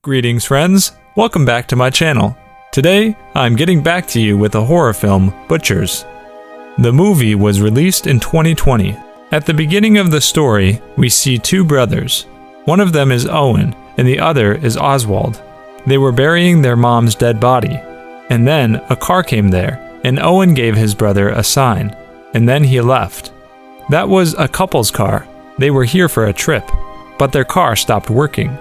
Greetings friends, welcome back to my channel. Today, I'm getting back to you with the horror film, Butchers. The movie was released in 2020. At the beginning of the story, we see two brothers. One of them is Owen, and the other is Oswald. They were burying their mom's dead body. And then, a car came there, and Owen gave his brother a sign. And then he left. That was a couple's car. They were here for a trip, but their car stopped working.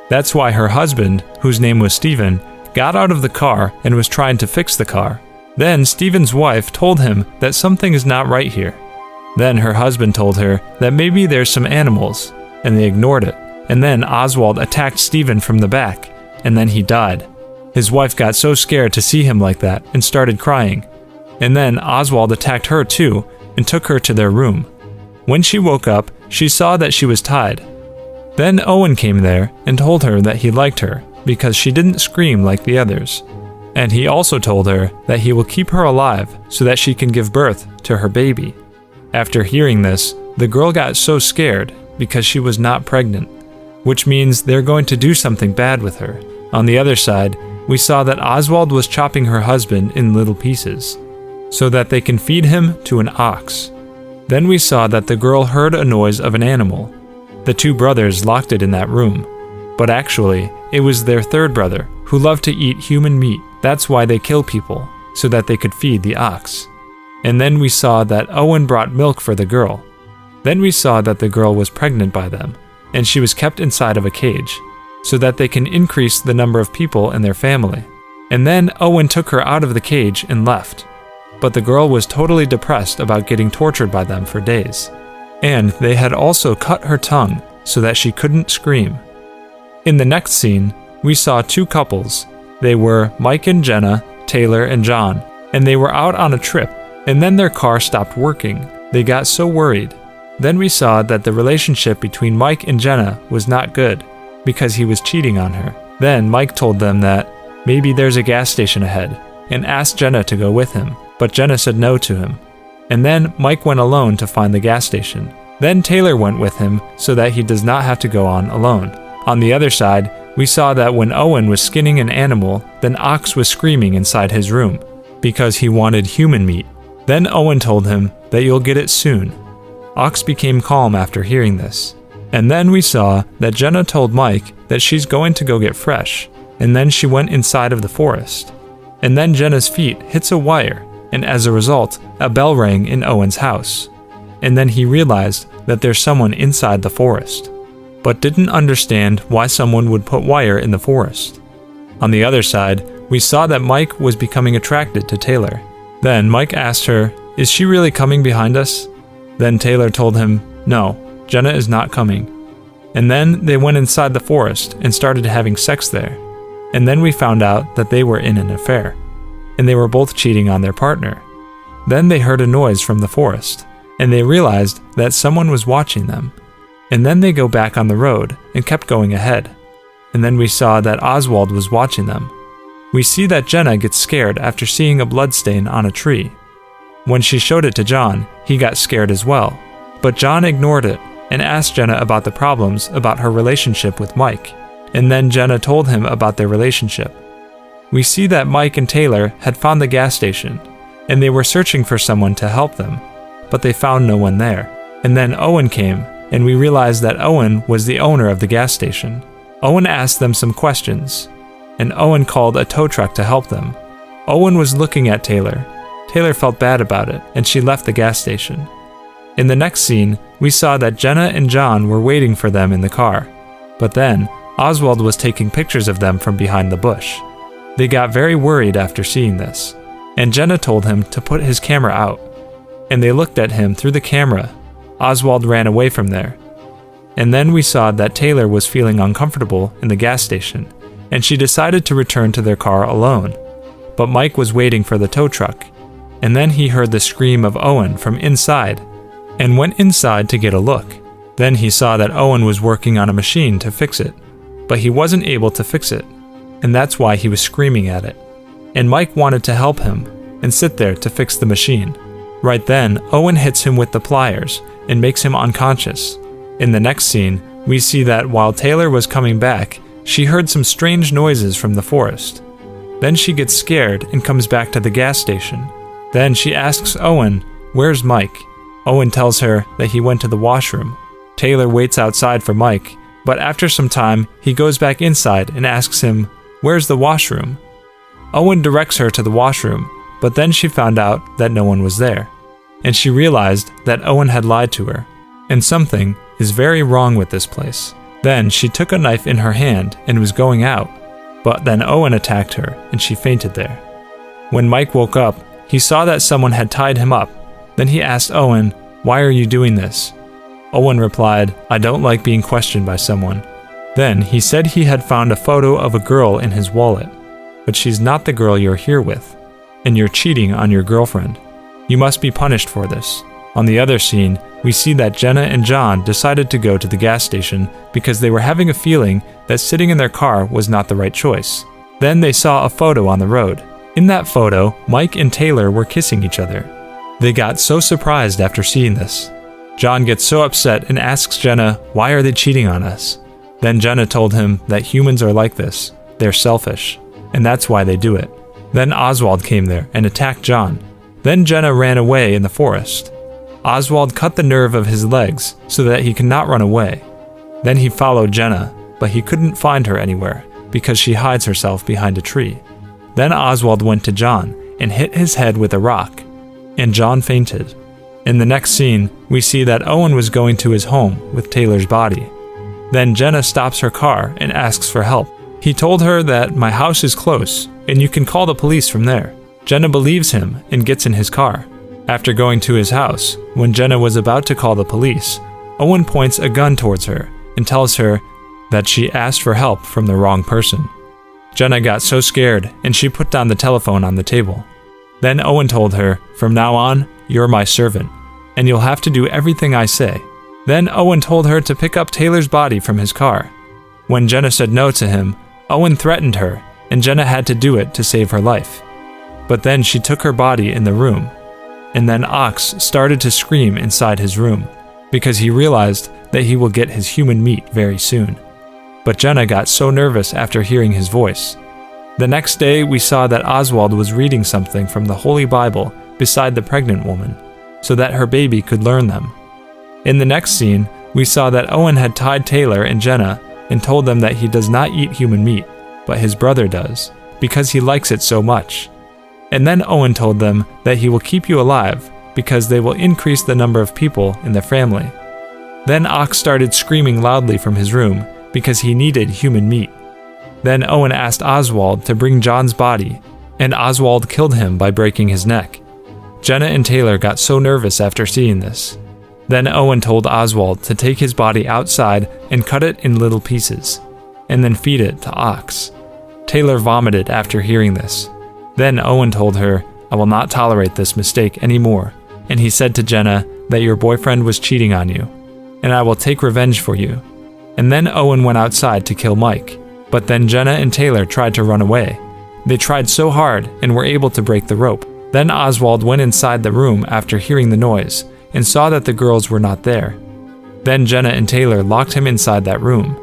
That's why her husband, whose name was Stephen, got out of the car and was trying to fix the car. Then Stephen's wife told him that something is not right here. Then her husband told her that maybe there's some animals, and they ignored it. And then Oswald attacked Stephen from the back, and then he died. His wife got so scared to see him like that and started crying. And then Oswald attacked her too and took her to their room. When she woke up, she saw that she was tied. Then Owen came there and told her that he liked her because she didn't scream like the others. And he also told her that he will keep her alive so that she can give birth to her baby. After hearing this, the girl got so scared because she was not pregnant, which means they're going to do something bad with her. On the other side, we saw that Oswald was chopping her husband in little pieces so that they can feed him to an ox. Then we saw that the girl heard a noise of an animal. The two brothers locked it in that room, but actually, it was their third brother who loved to eat human meat. That's why they kill people, so that they could feed the ox. And then we saw that Owen brought milk for the girl. Then we saw that the girl was pregnant by them, and she was kept inside of a cage, so that they can increase the number of people in their family. And then Owen took her out of the cage and left. But the girl was totally depressed about getting tortured by them for days. And they had also cut her tongue so that she couldn't scream. In the next scene, we saw two couples. They were Mike and Jenna, Taylor and John, and they were out on a trip, and then their car stopped working. They got so worried. Then we saw that the relationship between Mike and Jenna was not good, because he was cheating on her. Then Mike told them that maybe there's a gas station ahead, and asked Jenna to go with him, but Jenna said no to him. And then Mike went alone to find the gas station. Then Taylor went with him so that he does not have to go on alone. On the other side, we saw that when Owen was skinning an animal, then Ox was screaming inside his room because he wanted human meat. Then Owen told him that you'll get it soon. Ox became calm after hearing this. And then we saw that Jenna told Mike that she's going to go get fresh, and then she went inside of the forest. And then Jenna's feet hits a wire, and as a result, a bell rang in Owen's house. And then he realized that there's someone inside the forest, but didn't understand why someone would put wire in the forest. On the other side, we saw that Mike was becoming attracted to Taylor. Then Mike asked her, "Is she really coming behind us?" Then Taylor told him, "No, Jenna is not coming." And then they went inside the forest and started having sex there. And then we found out that they were in an affair, and they were both cheating on their partner. Then they heard a noise from the forest, and they realized that someone was watching them. And then they go back on the road and kept going ahead. And then we saw that Oswald was watching them. We see that Jenna gets scared after seeing a bloodstain on a tree. When she showed it to John, he got scared as well. But John ignored it and asked Jenna about the problems about her relationship with Mike. And then Jenna told him about their relationship. We see that Mike and Taylor had found the gas station, and they were searching for someone to help them, but they found no one there. And then Owen came, and we realized that Owen was the owner of the gas station. Owen asked them some questions, and Owen called a tow truck to help them. Owen was looking at Taylor. Taylor felt bad about it, and she left the gas station. In the next scene, we saw that Jenna and John were waiting for them in the car, but then Oswald was taking pictures of them from behind the bush. They got very worried after seeing this, and Jenna told him to put his camera out. And they looked at him through the camera. Oswald ran away from there. And then we saw that Taylor was feeling uncomfortable in the gas station, and she decided to return to their car alone. But Mike was waiting for the tow truck, and then he heard the scream of Owen from inside, and went inside to get a look. Then he saw that Owen was working on a machine to fix it, but he wasn't able to fix it, and that's why he was screaming at it. And Mike wanted to help him, and sit there to fix the machine. Right then, Owen hits him with the pliers and makes him unconscious. In the next scene, we see that while Taylor was coming back, she heard some strange noises from the forest. Then she gets scared and comes back to the gas station. Then she asks Owen, "Where's Mike?" Owen tells her that he went to the washroom. Taylor waits outside for Mike, but after some time, he goes back inside and asks him, "Where's the washroom?" Owen directs her to the washroom, but then she found out that no one was there, and she realized that Owen had lied to her, and something is very wrong with this place. Then she took a knife in her hand and was going out, but then Owen attacked her and she fainted there. When Mike woke up, he saw that someone had tied him up. Then he asked Owen, "Why are you doing this?" Owen replied, "I don't like being questioned by someone." Then he said he had found a photo of a girl in his wallet, but she's not the girl you're here with, and you're cheating on your girlfriend. You must be punished for this. On the other scene, we see that Jenna and John decided to go to the gas station because they were having a feeling that sitting in their car was not the right choice. Then they saw a photo on the road. In that photo, Mike and Taylor were kissing each other. They got so surprised after seeing this. John gets so upset and asks Jenna, "Why are they cheating on us?" Then Jenna told him that humans are like this. They're selfish, and that's why they do it. Then Oswald came there and attacked John. Then Jenna ran away in the forest. Oswald cut the nerve of his legs so that he could not run away. Then he followed Jenna, but he couldn't find her anywhere because she hides herself behind a tree. Then Oswald went to John and hit his head with a rock, and John fainted. In the next scene, we see that Owen was going to his home with Taylor's body. Then Jenna stops her car and asks for help. He told her that my house is close, and you can call the police from there. Jenna believes him and gets in his car. After going to his house, when Jenna was about to call the police, Owen points a gun towards her and tells her that she asked for help from the wrong person. Jenna got so scared and she put down the telephone on the table. Then Owen told her, "From now on, you're my servant, and you'll have to do everything I say." Then Owen told her to pick up Taylor's body from his car. When Jenna said no to him, Owen threatened her, and Jenna had to do it to save her life. But then she took her body in the room, and then Ox started to scream inside his room, because he realized that he will get his human meat very soon. But Jenna got so nervous after hearing his voice. The next day, we saw that Oswald was reading something from the Holy Bible beside the pregnant woman, so that her baby could learn them. In the next scene, we saw that Owen had tied Taylor and Jenna and told them that he does not eat human meat, but his brother does, because he likes it so much. And then Owen told them that he will keep you alive, because they will increase the number of people in the family. Then Ox started screaming loudly from his room, because he needed human meat. Then Owen asked Oswald to bring John's body, and Oswald killed him by breaking his neck. Jenna and Taylor got so nervous after seeing this. Then Owen told Oswald to take his body outside and cut it in little pieces, and then feed it to Ox. Taylor vomited after hearing this. Then Owen told her, "I will not tolerate this mistake anymore," and he said to Jenna that your boyfriend was cheating on you, and I will take revenge for you. And then Owen went outside to kill Mike, but then Jenna and Taylor tried to run away. They tried so hard and were able to break the rope. Then Oswald went inside the room after hearing the noise and saw that the girls were not there. Then Jenna and Taylor locked him inside that room.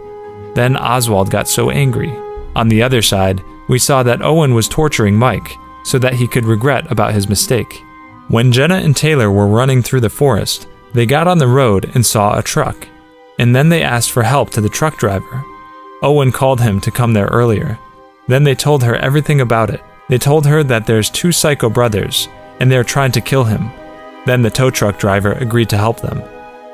Then Oswald got so angry. On the other side, we saw that Owen was torturing Mike so that he could regret about his mistake. When Jenna and Taylor were running through the forest, they got on the road and saw a truck, and then they asked for help to the truck driver. Owen called him to come there earlier. Then they told her everything about it. They told her that there's 2 psycho brothers, and they're trying to kill him. Then the tow truck driver agreed to help them.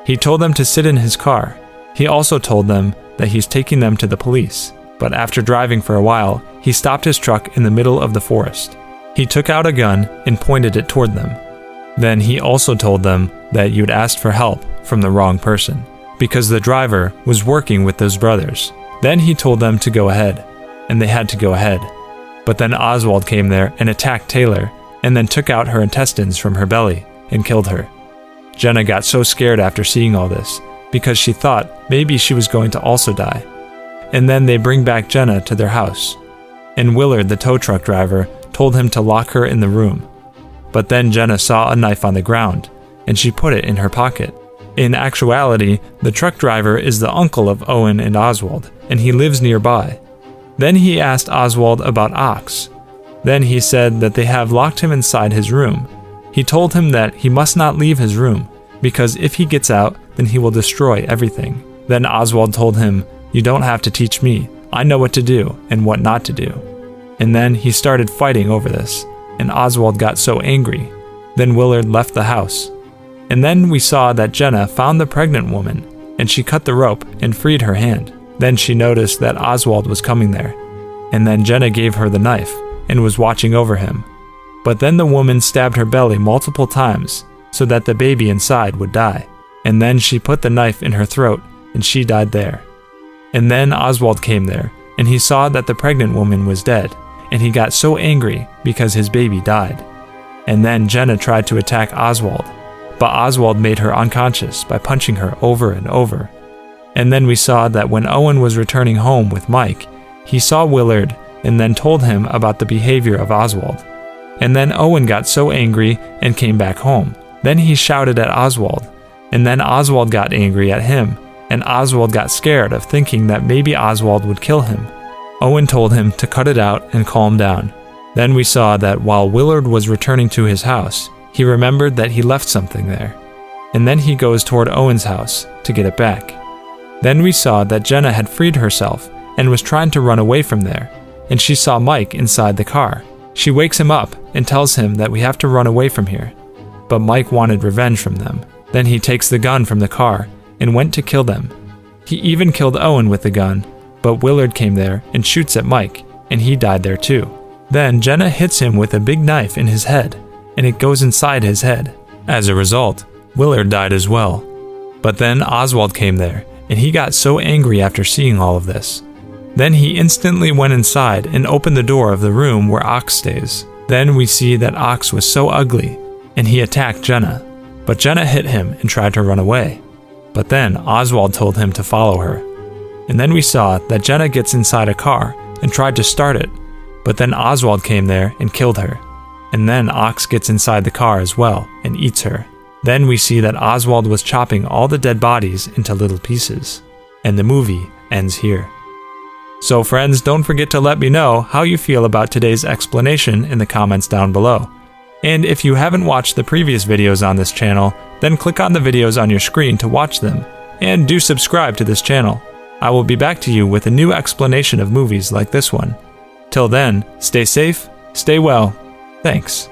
He told them to sit in his car. He also told them that he's taking them to the police. But after driving for a while, he stopped his truck in the middle of the forest. He took out a gun and pointed it toward them. Then he also told them that you'd asked for help from the wrong person, because the driver was working with those brothers. Then he told them to go ahead, and they had to go ahead. But then Oswald came there and attacked Taylor, and then took out her intestines from her belly and killed her. Jenna got so scared after seeing all this, because she thought maybe she was going to also die. And then they bring back Jenna to their house, and Willard, the tow truck driver, told him to lock her in the room. But then Jenna saw a knife on the ground, and she put it in her pocket. In actuality, the truck driver is the uncle of Owen and Oswald, and he lives nearby. Then he asked Oswald about Ox. Then he said that they have locked him inside his room. He told him that he must not leave his room, because if he gets out, then he will destroy everything. Then Oswald told him, "You don't have to teach me. I know what to do and what not to do." And then he started fighting over this, and Oswald got so angry. Then Willard left the house. And then we saw that Jenna found the pregnant woman, and she cut the rope and freed her hand. Then she noticed that Oswald was coming there. And then Jenna gave her the knife and was watching over him. But then the woman stabbed her belly multiple times so that the baby inside would die. And then she put the knife in her throat, and she died there. And then Oswald came there, and he saw that the pregnant woman was dead, and he got so angry because his baby died. And then Jenna tried to attack Oswald, but Oswald made her unconscious by punching her over and over. And then we saw that when Owen was returning home with Mike, he saw Willard and then told him about the behavior of Oswald. And then Owen got so angry and came back home. Then he shouted at Oswald, and then Oswald got angry at him, and Oswald got scared of thinking that maybe Oswald would kill him. Owen told him to cut it out and calm down. Then we saw that while Willard was returning to his house, he remembered that he left something there. And then he goes toward Owen's house to get it back. Then we saw that Jenna had freed herself and was trying to run away from there, and she saw Mike inside the car. She wakes him up and tells him that we have to run away from here. But Mike wanted revenge from them. Then he takes the gun from the car and went to kill them. He even killed Owen with the gun, but Willard came there and shoots at Mike, and he died there too. Then Jenna hits him with a big knife in his head, and it goes inside his head. As a result, Willard died as well. But then Oswald came there, and he got so angry after seeing all of this. Then he instantly went inside and opened the door of the room where Ox stays. Then we see that Ox was so ugly, and he attacked Jenna. But Jenna hit him and tried to run away. But then Oswald told him to follow her. And then we saw that Jenna gets inside a car and tried to start it, but then Oswald came there and killed her. And then Ox gets inside the car as well and eats her. Then we see that Oswald was chopping all the dead bodies into little pieces. And the movie ends here. So friends, don't forget to let me know how you feel about today's explanation in the comments down below. And if you haven't watched the previous videos on this channel, then click on the videos on your screen to watch them. And do subscribe to this channel. I will be back to you with a new explanation of movies like this one. Till then, stay safe, stay well. Thanks.